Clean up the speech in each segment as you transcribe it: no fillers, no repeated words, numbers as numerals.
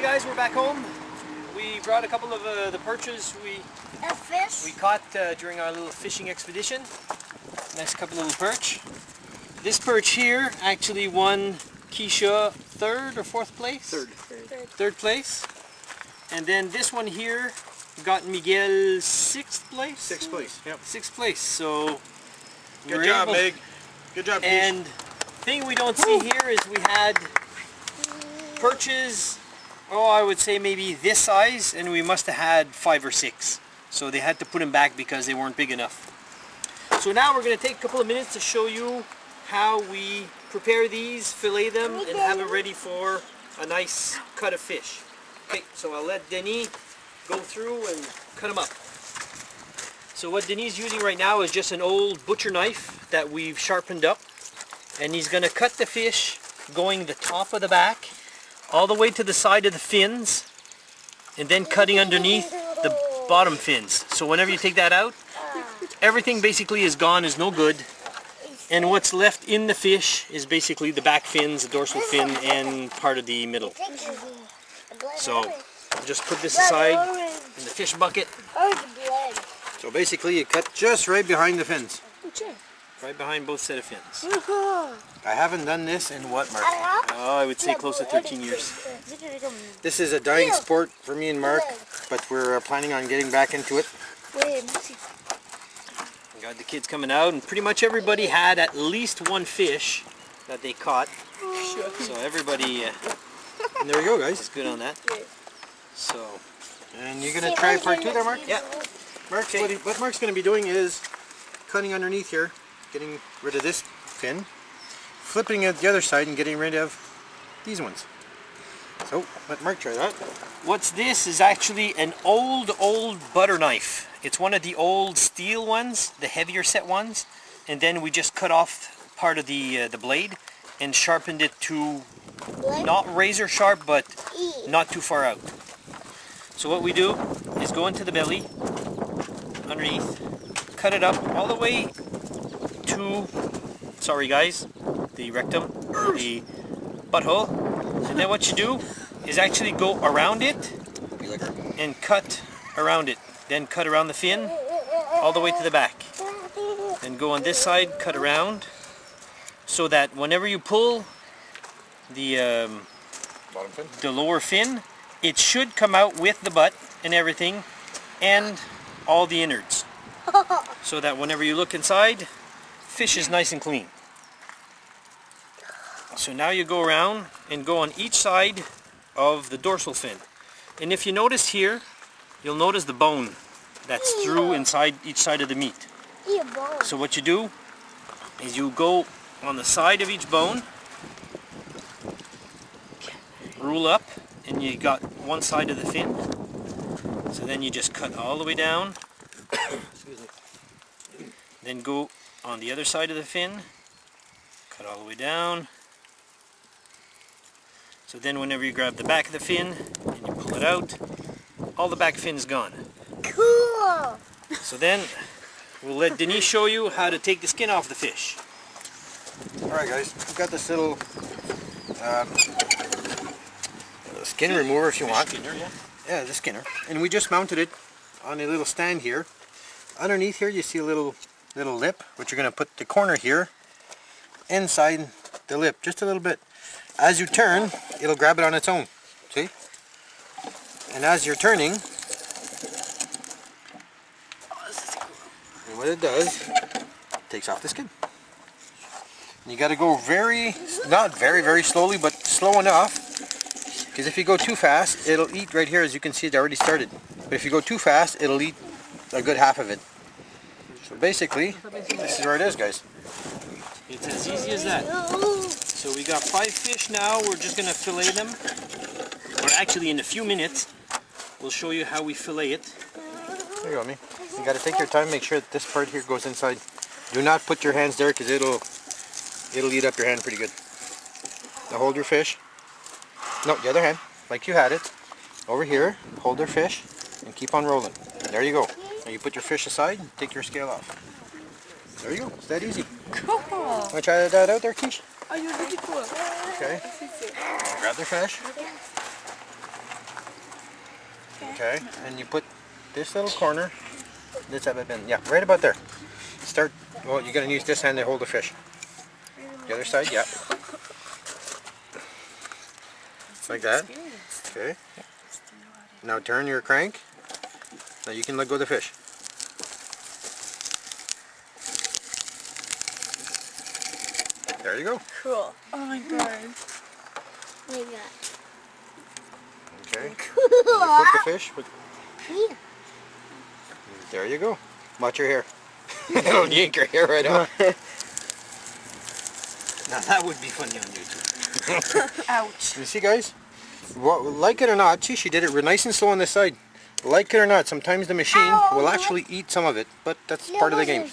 guys, we're back home. We brought a couple of the perches we caught during our little fishing expedition. Nice couple little perch. This perch here actually won Keisha third or fourth place? Third place. And then this one here got Miguel sixth place? Sixth place, yep. Sixth place, so... Good job, Meg. Good job, And thing we don't see here is we had perches, oh, I would say maybe this size, and we must have had 5 or 6. So they had to put them back because they weren't big enough. So now we're going to take a couple of minutes to show you how we prepare these, fillet them, and have it ready for a nice cut of fish. Okay, so I'll let Denis go through and cut them up. So what Denis is using right now is just an old butcher knife that we've sharpened up. And he's going to cut the fish going the top of the back all the way to the side of the fins, and then cutting underneath the bottom fins. So whenever you take that out, everything basically is gone, is no good. And what's left in the fish is basically the back fins, the dorsal fin, and part of the middle. So I'll just put this aside in the fish bucket. So basically you cut just right behind the fins. Right behind both set of fins. I haven't done this in what, Mark? Oh, I would say close to 13 years. This is a dying sport for me and Mark, but we're planning on getting back into it. Got the kids coming out, and pretty much everybody had at least one fish that they caught. So everybody And there we go, guys. is good on that. So, And you're going to try part 2 there, Mark? yeah. Mark, what Mark's going to be doing is cutting underneath here, getting rid of this fin, flipping it the other side and getting rid of these ones. So, let Mark try that. What's this is actually an old butter knife. It's one of the old steel ones, the heavier set ones, and then we just cut off part of the blade and sharpened it to not razor sharp, but not too far out. So what we do is go into the belly, underneath, cut it up all the way to, sorry guys, the rectum, the butthole, and then what you do is actually go around it and cut around it. Then cut around the fin all the way to the back. Then go on this side, cut around, so that whenever you pull the Bottom fin? the lower fin, it should come out with the butt and everything and all the innards. So that whenever you look inside, fish is nice and clean. So now you go around and go on each side of the dorsal fin. And if you notice here, you'll notice the bone that's through inside each side of the meat. So what you do is you go on the side of each bone, rule up, and you got one side of the fin. So then you just cut all the way down. Excuse me. Then go on the other side of the fin, cut all the way down. So then whenever you grab the back of the fin and you pull it out, all the back fin's gone. Cool! So then we'll let Denis show you how to take the skin off the fish. Alright guys, we've got this little skin remover if you want. Skinner, yeah. Yeah, the skinner. And we just mounted it on a little stand here. Underneath here you see a little lip, which you're going to put the corner here inside the lip, just a little bit. As you turn, it'll grab it on its own. See? And as you're turning, and what it does, it takes off the skin. And you got to go not very slowly, but slow enough. Because if you go too fast, it'll eat right here. As you can see, it already started. But if you go too fast, it'll eat a good half of it. So basically, this is where it is, guys. It's as easy as that. So we got 5 fish now. We're just going to fillet them. Or actually, in a few minutes, we'll show you how we fillet it. There you go, me. You got to take your time. Make sure that this part here goes inside. Do not put your hands there, because it'll eat up your hand pretty good. Now hold your fish. No, the other hand, like you had it. Over here, hold your fish, and keep on rolling. There you go. Now you put your fish aside, and take your scale off. There you go. It's that easy. Cool. Want to try that out there, Keish? Oh, you're really cool. Okay. Grab the fish. Okay, and you put this little corner, this up in, yeah, right about there. Start, well, you're going to use this hand to hold the fish. The other side, yeah. Like that. Okay. Now turn your crank. Now you can let go of the fish. There you go. Cool. Oh my god. Oh my god. Okay. Cool. You put the fish. Yeah. There you go. Watch your hair. Don't yank your hair right off. Now that would be funny on YouTube. Ouch. You see, guys? Well, like it or not, see, she did it nice and slow on this side. Like it or not, sometimes the machine will actually eat some of it, but that's part of the game.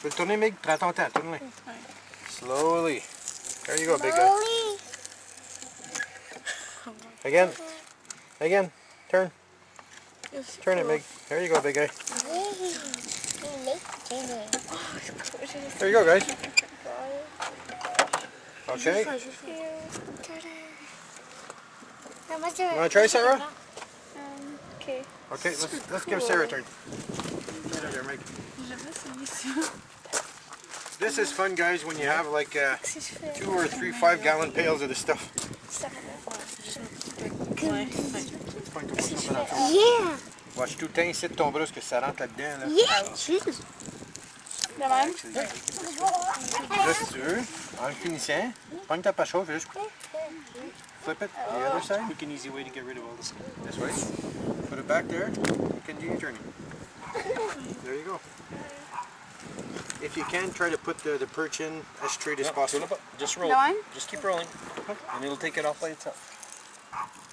Will tourner, Meg? Prends ton temps, tourne-le. Slowly. There you go, big guy. Again. Again. Turn. Turn it, Meg. There you go, big guy. There you go, guys. Okay. You want to try, Sarah? Okay. Okay, let's give Sarah a turn. Get out there, Meg. This is fun, guys, when you have like 2 or 3 5-gallon pails of this stuff. Yeah. Watch tout le temps ici de ton bras, parce que ça rentre là-dedans. Là. Yeah. De même? Là, si tu veux, en le finissant, pogne ta pache chaude, juste flip it the other side. Quick and easy way to get rid of all this. This way. Put it back there. You can do your turning. There you go. If you can, try to put the perch in as straight as possible. Just roll. Nine? Just keep rolling. And it'll take it off by itself.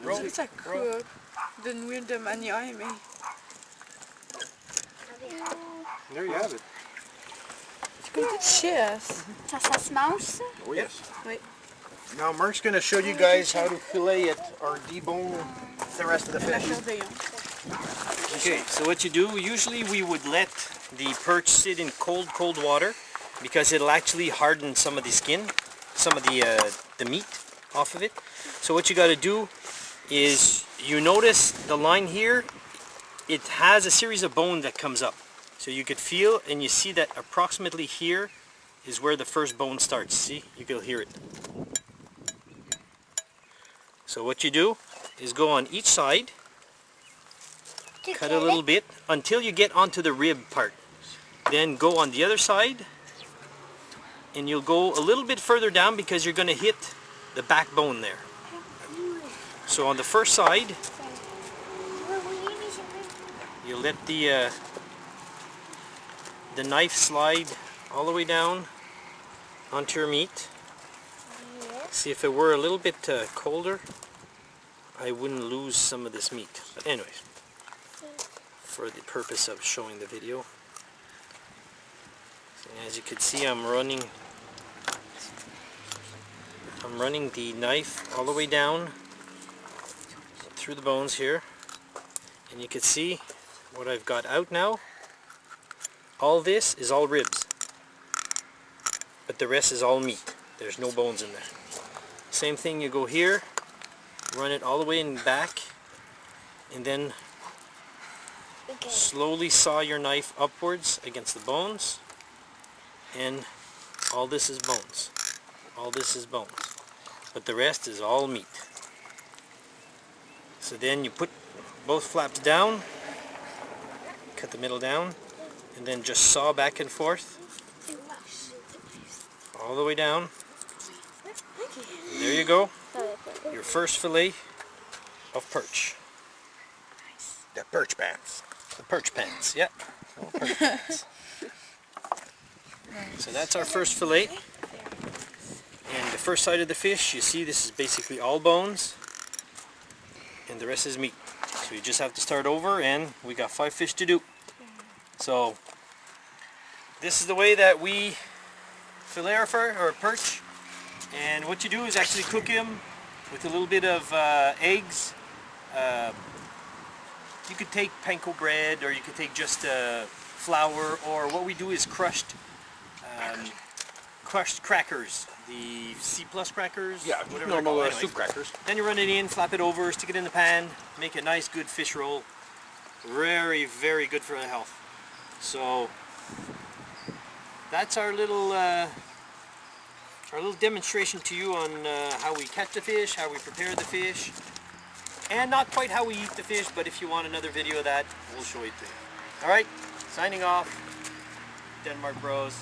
Roll. C'est ça cool. D'une weird manière, mais... There you have it. C'est comme tout chips. Ça se mange, ça? Oh yes. Oui. Now Mark's going to show you guys how to fillet it or debone the rest of the fish. Okay, so what you do, usually we would let the perch sit in cold water because it'll actually harden some of the skin, some of the meat off of it. So what you got to do is, you notice the line here, it has a series of bone that comes up. So you could feel and you see that approximately here is where the first bone starts. See, you can hear it. So what you do is go on each side, cut a little bit until you get onto the rib part. Then go on the other side and you'll go a little bit further down because you're going to hit the backbone there. So on the first side, you let the knife slide all the way down onto your meat. See, if it were a little bit colder, I wouldn't lose some of this meat. But anyways, for the purpose of showing the video. So as you can see, I'm running the knife all the way down through the bones here, and you can see what I've got out now. All this is all ribs, but the rest is all meat. There's no bones in there. Same thing, you go here, run it all the way in back, and then slowly saw your knife upwards against the bones, and all this is bones. All this is bones, but the rest is all meat. So then you put both flaps down, cut the middle down, and then just saw back and forth all the way down. There you go, your first fillet of perch. The perch pants. The perch pants, yeah. Oh, perch pants. So that's our first fillet. And the first side of the fish, you see this is basically all bones, and the rest is meat. So you just have to start over, and we got 5 fish to do. So this is the way that we fillet our perch. And what you do is actually cook him with a little bit of eggs. You could take panko bread, or you could take just flour, or what we do is crushed crushed crackers, the C plus crackers. Yeah, just whatever they're normal called. Anyways. soup crackers. Then you run it in, flap it over, stick it in the pan, make a nice good fish roll. Very, very good for the health. So that's our little demonstration to you on how we catch the fish, how we prepare the fish, and not quite how we eat the fish, but if you want another video of that, we'll show it to you. Alright, signing off, Denmark Bros.